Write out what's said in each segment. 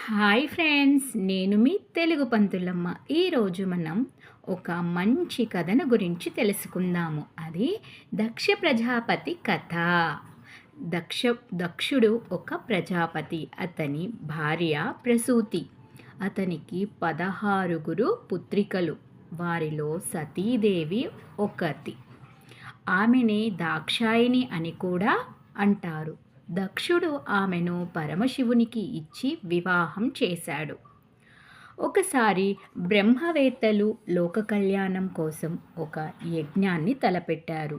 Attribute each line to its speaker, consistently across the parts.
Speaker 1: Hi friends, నేను మీ తెలుగు పంతులమ్మ. ఈరోజు మనం ఒక మంచి కథను గురించి తెలుసుకుందాము. అది దక్ష ప్రజాపతి కథ. దక్షుడు ఒక ప్రజాపతి. అతని భార్య ప్రసూతి. అతనికి 16 పుత్రికలు. వారిలో సతీదేవి ఒకతి. ఆమెని దాక్షాయిని అని కూడా అంటారు. దక్షుడు ఆమెను పరమశివునికి ఇచ్చి వివాహం చేశాడు. ఒకసారి బ్రహ్మవేత్తలు లోక కళ్యాణం కోసం ఒక యజ్ఞాన్ని తలపెట్టారు.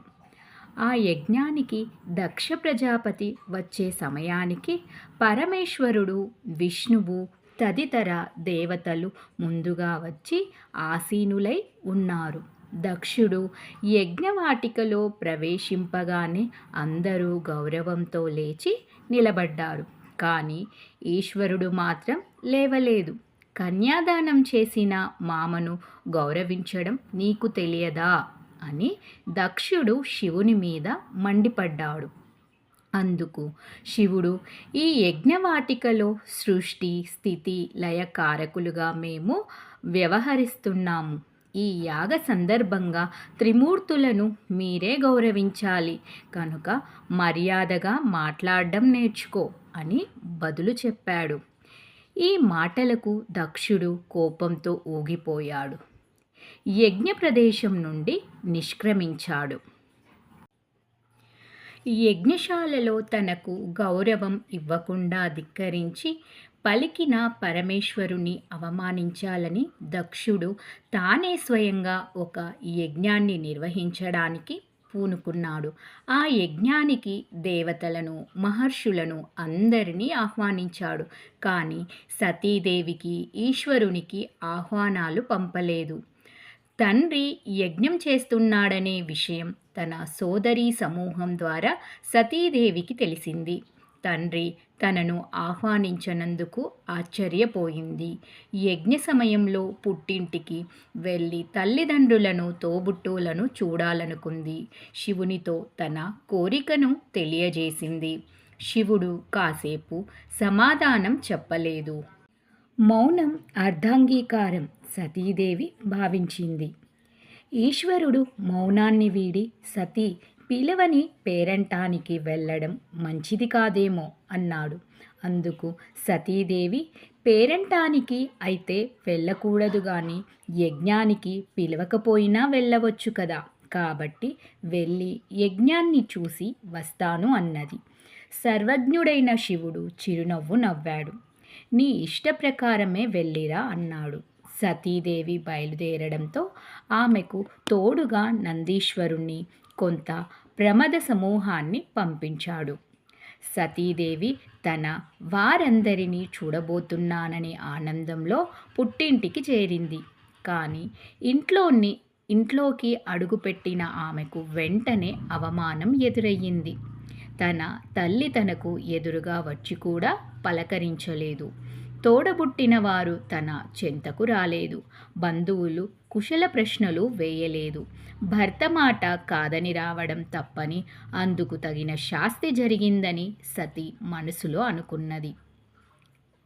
Speaker 1: ఆ యజ్ఞానికి దక్ష ప్రజాపతి వచ్చే సమయానికి పరమేశ్వరుడు, విష్ణువు తదితర దేవతలు ముందుగా వచ్చి ఆసీనులై ఉన్నారు. దక్షుడు యజ్ఞవాటికలో ప్రవేశింపగానే అందరూ గౌరవంతో లేచి నిలబడ్డారు. కానీ ఈశ్వరుడు మాత్రం లేవలేదు. కన్యాదానం చేసిన మామను గౌరవించడం నీకు తెలియదా అని దక్షుడు శివుని మీద మండిపడ్డాడు. అందుకు శివుడు, ఈ యజ్ఞవాటికలో సృష్టి స్థితి లయకారకులుగా మేము వ్యవహరిస్తున్నాము. ఈ యాగ సందర్భంగా త్రిమూర్తులను మీరే గౌరవించాలి కనుక మర్యాదగా మాట్లాడడం నేర్చుకో అని బదులు చెప్పాడు. ఈ మాటలకు దక్షుడు కోపంతో ఊగిపోయాడు. యజ్ఞ ప్రదేశం నుండి నిష్క్రమించాడు. యజ్ఞశాలలో తనకు గౌరవం ఇవ్వకుండా ధిక్కరించి పలికిన పరమేశ్వరుని అవమానించాలని దక్షుడు తానే స్వయంగా ఒక యజ్ఞాన్ని నిర్వహించడానికి పూనుకున్నాడు. ఆ యజ్ఞానికి దేవతలను, మహర్షులను అందరినీ ఆహ్వానించాడు. కానీ సతీదేవికి, ఈశ్వరునికి ఆహ్వానాలు పంపలేదు. తండ్రి యజ్ఞం చేస్తున్నాడనే విషయం తన సోదరీ సమూహం ద్వారా సతీదేవికి తెలిసింది. తండ్రి తనను ఆహ్వానించనందుకు ఆశ్చర్యపోయింది. యజ్ఞ సమయంలో పుట్టింటికి వెళ్ళి తల్లిదండ్రులను, తోబుట్టువులను చూడాలనుకుంది. శివునితో తన కోరికను తెలియజేసింది. శివుడు కాసేపు సమాధానం చెప్పలేదు. మౌనం అర్ధాంగీకారం సతీదేవి భావించింది. ఈశ్వరుడు మౌనాన్ని వీడి సతీ పిలవని పేరంటానికి వెళ్ళడం మంచిది కాదేమో అన్నాడు. అందుకు సతీదేవి, పేరంటానికి అయితే వెళ్ళకూడదు గాని యజ్ఞానికి పిలవకపోయినా వెళ్ళవచ్చు కదా, కాబట్టి వెళ్ళి యజ్ఞాన్ని చూసి వస్తాను అన్నది. సర్వజ్ఞుడైన శివుడు చిరునవ్వు నవ్వాడు. నీ ఇష్ట ప్రకారమే వెళ్ళిరా అన్నాడు. సతీదేవి బయలుదేరడంతో ఆమెకు తోడుగా నందీశ్వరుణ్ణి, కొంత ప్రమద సమూహాన్ని పంపించాడు. సతీదేవి తన వారందరినీ చూడబోతున్నాననే ఆనందంలో పుట్టింటికి చేరింది. కానీ ఇంట్లోకి అడుగుపెట్టిన ఆమెకు వెంటనే అవమానం ఎదురయ్యింది. తన తల్లి తనకు ఎదురుగా వచ్చి కూడా పలకరించలేదు. తోడబుట్టిన వారు తన చెంతకు రాలేదు. బంధువులు కుశల ప్రశ్నలు వేయలేదు. భర్త మాట కాదని రావడం తప్పని, అందుకు తగిన శాస్తి జరిగిందని సతి మనసులో అనుకున్నది.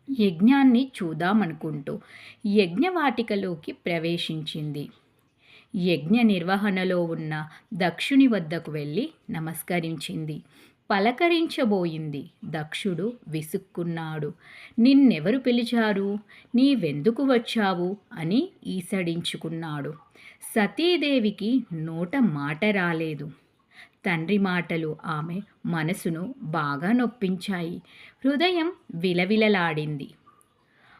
Speaker 1: యజ్ఞాన్ని చూద్దామనుకుంటూ యజ్ఞవాటికలోకి ప్రవేశించింది. యజ్ఞ నిర్వహణలో ఉన్న దక్షుని వద్దకు వెళ్ళి నమస్కరించింది. పలకరించబోయింది. దక్షుడు విసుక్కున్నాడు. నిన్నెవరు పిలిచారు? నీవెందుకు వచ్చావు అని ఈసడించుకున్నాడు. సతీదేవికి నోట మాట రాలేదు. తండ్రి మాటలు ఆమె మనసును బాగా నొప్పించాయి. హృదయం విలవిలలాడింది.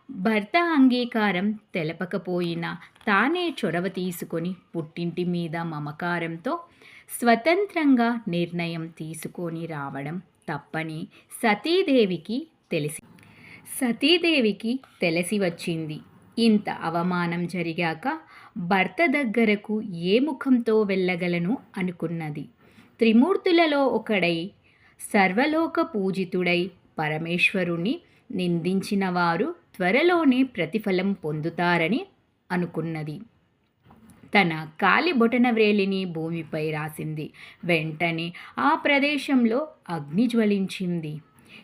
Speaker 1: భర్త అంగీకారం తెలపకపోయినా తానే చొరవ తీసుకొని పుట్టింటి మీద మమకారంతో స్వతంత్రంగా నిర్ణయం తీసుకొని రావడం తప్పని సతీదేవికి తెలిసి వచ్చింది. ఇంత అవమానం జరిగాక భర్త దగ్గరకు ఏ ముఖంతో వెళ్ళగలను అనుకున్నది. త్రిమూర్తులలో ఒకడై సర్వలోక పూజితుడై పరమేశ్వరుని నిందించిన వారు త్వరలోనే ప్రతిఫలం పొందుతారని అనుకున్నది. తన కాలి బొటనవ్రేలిని భూమిపై రాసింది. వెంటనే ఆ ప్రదేశంలో అగ్ని జ్వలించింది.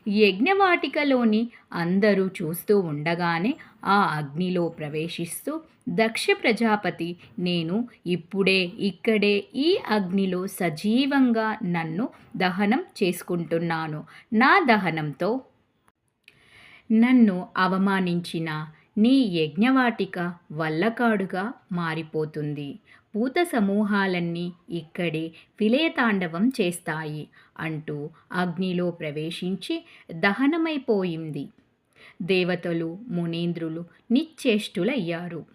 Speaker 1: యజ్ఞవాటికలోని అందరూ చూస్తూ ఉండగానే ఆ అగ్నిలో ప్రవేశిస్తూ దక్ష ప్రజాపతి, నేను ఇప్పుడే ఇక్కడే ఈ అగ్నిలో సజీవంగా నన్ను దహనం చేసుకుంటున్నాను. నా దహనంతో నన్ను అవమానించిన నీ యజ్ఞవాటిక వల్లకాడుగా మారిపోతుంది. పూత సమూహాలన్నీ ఇక్కడే విలయతాండవం చేస్తాయి అంటూ అగ్నిలో ప్రవేశించి దహనమైపోయింది. దేవతలు, మునీంద్రులు నిశ్చేష్టులయ్యారు.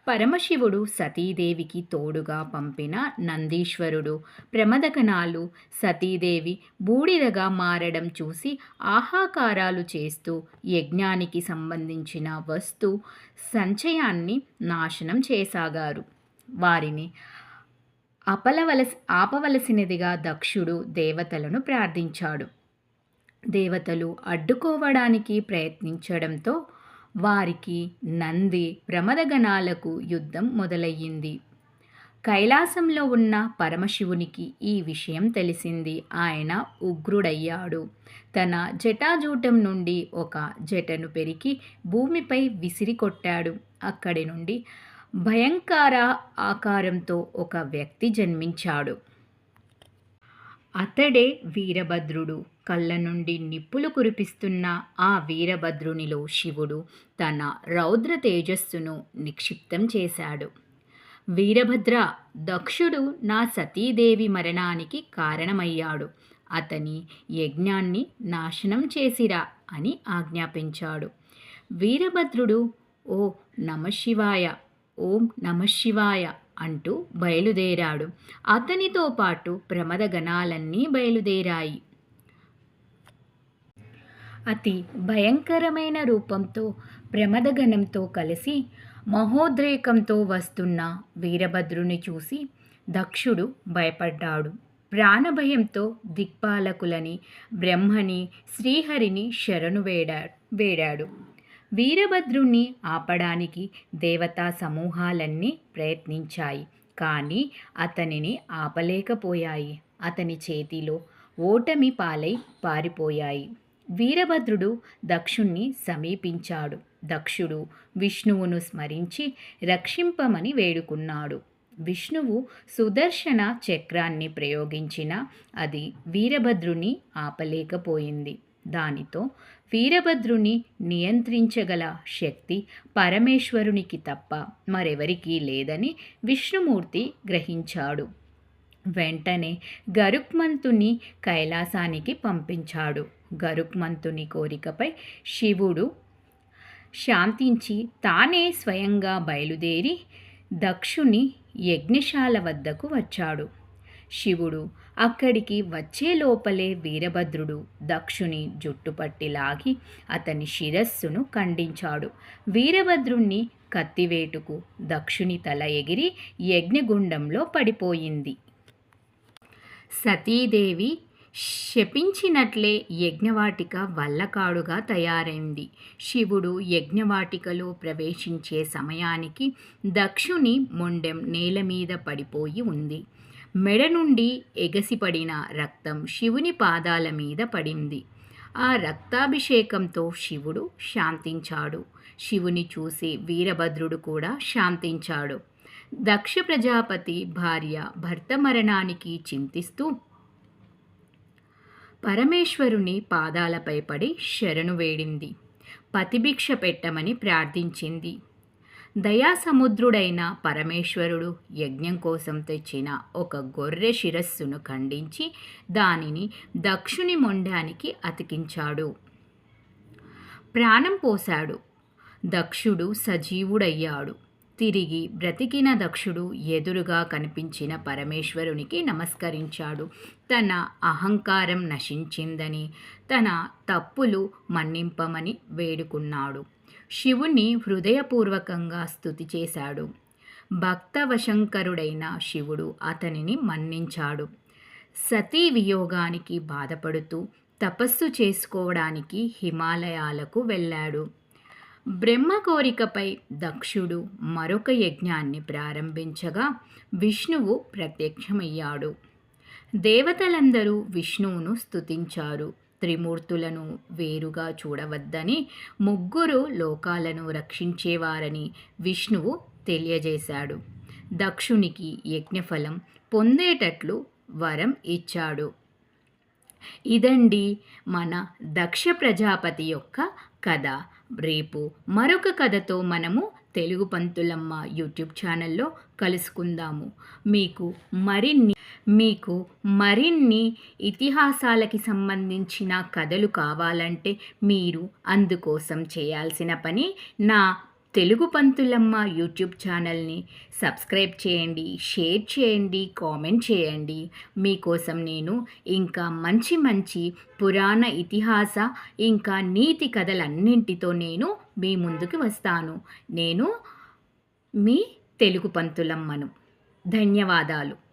Speaker 1: పరమశివుడు సతీదేవికి తోడుగా పంపిన నందీశ్వరుడు ప్రమదగణాలు సతీదేవి బూడిదగా మారడం చూసి ఆహాకారాలు చేస్తూ యజ్ఞానికి సంబంధించిన వస్తు సంచయాన్ని నాశనం చేసాగారు. వారిని ఆపవలసినదిగా దక్షుడు దేవతలను ప్రార్థించాడు. దేవతలు అడ్డుకోవడానికి ప్రయత్నించడంతో వారికి నంది ప్రమదగణాలకు యుద్ధం మొదలయ్యింది. కైలాసంలో ఉన్న పరమశివునికి ఈ విషయం తెలిసింది. ఆయన ఉగ్రుడయ్యాడు. తన జటాజూటం నుండి ఒక జటను పెరికి భూమిపై విసిరి కొట్టాడు. అక్కడి నుండి భయంకర ఆకారంతో ఒక వ్యక్తి జన్మించాడు. అతడే వీరభద్రుడు. కళ్ళ నుండి నిప్పులు కురిపిస్తున్న ఆ వీరభద్రునిలో శివుడు తన రౌద్ర తేజస్సును నిక్షిప్తం చేశాడు. వీరభద్ర, దక్షుడు నా సతీదేవి మరణానికి కారణమయ్యాడు. అతని యజ్ఞాన్ని నాశనం చేసిరా అని ఆజ్ఞాపించాడు. వీరభద్రుడు ఓ నమశివాయ, ఓం నమశివాయ అంటూ బయలుదేరాడు. అతనితో పాటు ప్రమదగణాలన్నీ బయలుదేరాయి. అతి భయంకరమైన రూపంతో ప్రమదగణంతో కలిసి మహోద్రేకంతో వస్తున్న వీరభద్రుని చూసి దక్షుడు భయపడ్డాడు. ప్రాణభయంతో దిక్పాలకులని, బ్రహ్మని, శ్రీహరిని శరణు వేడాడు. వీరభద్రుణ్ణి ఆపడానికి దేవతా సమూహాలన్నీ ప్రయత్నించాయి. కానీ అతనిని ఆపలేకపోయాయి. అతని చేతిలో ఓటమి పాలై పారిపోయాయి. వీరభద్రుడు దక్షుణ్ణి సమీపించాడు. దక్షుడు విష్ణువును స్మరించి రక్షింపమని వేడుకున్నాడు. విష్ణువు సుదర్శన చక్రాన్ని ప్రయోగించినా అది వీరభద్రుని ఆపలేకపోయింది. దానితో వీరభద్రుని నియంత్రించగల శక్తి పరమేశ్వరునికి తప్ప మరెవరికీ లేదని విష్ణుమూర్తి గ్రహించాడు. వెంటనే గరుక్మంతుని కైలాసానికి పంపించాడు. గరుక్మంతుని కోరికపై శివుడు శాంతించి తానే స్వయంగా బయలుదేరి దక్షుని యజ్ఞశాల వద్దకు వచ్చాడు. శివుడు అక్కడికి వచ్చే లోపలే వీరభద్రుడు దక్షుని జుట్టుపట్టి లాగి అతని శిరస్సును ఖండించాడు. వీరభద్రుణ్ణి కత్తివేటుకు దక్షుని తల ఎగిరి యజ్ఞగుండంలో పడిపోయింది. సతీదేవి శపించినట్లే యజ్ఞవాటిక వల్లకాడుగా తయారైంది. శివుడు యజ్ఞవాటికలో ప్రవేశించే సమయానికి దక్షుని మొండెం నేల మీద పడిపోయి ఉంది. మెడ నుండి ఎగసిపడిన రక్తం శివుని పాదాల మీద పడింది. ఆ రక్తాభిషేకంతో శివుడు శాంతించాడు. శివుని చూసి వీరభద్రుడు కూడా శాంతించాడు. దక్ష ప్రజాపతి భార్య భర్త మరణానికి చింతిస్తూ పరమేశ్వరుని పాదాలపై పడి శరణు వేడింది. పతిభిక్ష పెట్టమని ప్రార్థించింది. దయాసముద్రుడైన పరమేశ్వరుడు యజ్ఞం కోసం తెచ్చిన ఒక గొర్రె శిరస్సును ఖండించి దానిని దక్షుని మొండానికి అతికించాడు. ప్రాణం పోశాడు. దక్షుడు సజీవుడయ్యాడు. తిరిగి బ్రతికిన దక్షుడు ఎదురుగా కనిపించిన పరమేశ్వరునికి నమస్కరించాడు. తన అహంకారం నశించిందని, తన తప్పులు మన్నింపమని వేడుకున్నాడు. శివుని హృదయపూర్వకంగా స్తుతి చేశాడు. భక్తవశంకరుడైన శివుడు అతనిని మన్నించాడు. సతీ వియోగానికి బాధపడుతూ తపస్సు చేసుకోవడానికి హిమాలయాలకు వెళ్ళాడు. బ్రహ్మ కోరికపై దక్షుడు మరొక యజ్ఞాన్ని ప్రారంభించగా విష్ణువు ప్రత్యక్షమయ్యాడు. దేవతలందరూ విష్ణువును స్తుతించారు. త్రిమూర్తులను వేరుగా చూడవద్దని, ముగ్గురు లోకాలను రక్షించేవారని విష్ణువు తెలియజేశాడు. దక్షునికి యజ్ఞఫలం పొందేటట్లు వరం ఇచ్చాడు. ఇదండి మన దక్ష ప్రజాపతి యొక్క కథ. రేపు మరొక కథతో మనము తెలుగు పంతులమ్మ యూట్యూబ్ ఛానల్లో కలుసుకుందాము. మీకు మరిన్ని ఇతిహాసాలకి సంబంధించిన కథలు కావాలంటే మీరు అందుకోసం చేయాల్సిన పని నా తెలుగు పంతులమ్మ యూట్యూబ్ ఛానల్ని సబ్స్క్రైబ్ చేయండి, షేర్ చేయండి, కామెంట్ చేయండి. మీకోసం నేను ఇంకా మంచి మంచి పురాణ ఇతిహాస ఇంకా నీతి కథలన్నింటితో నేను మీ ముందుకు వస్తాను. నేను మీ తెలుగు పంతులమ్మను. ధన్యవాదాలు.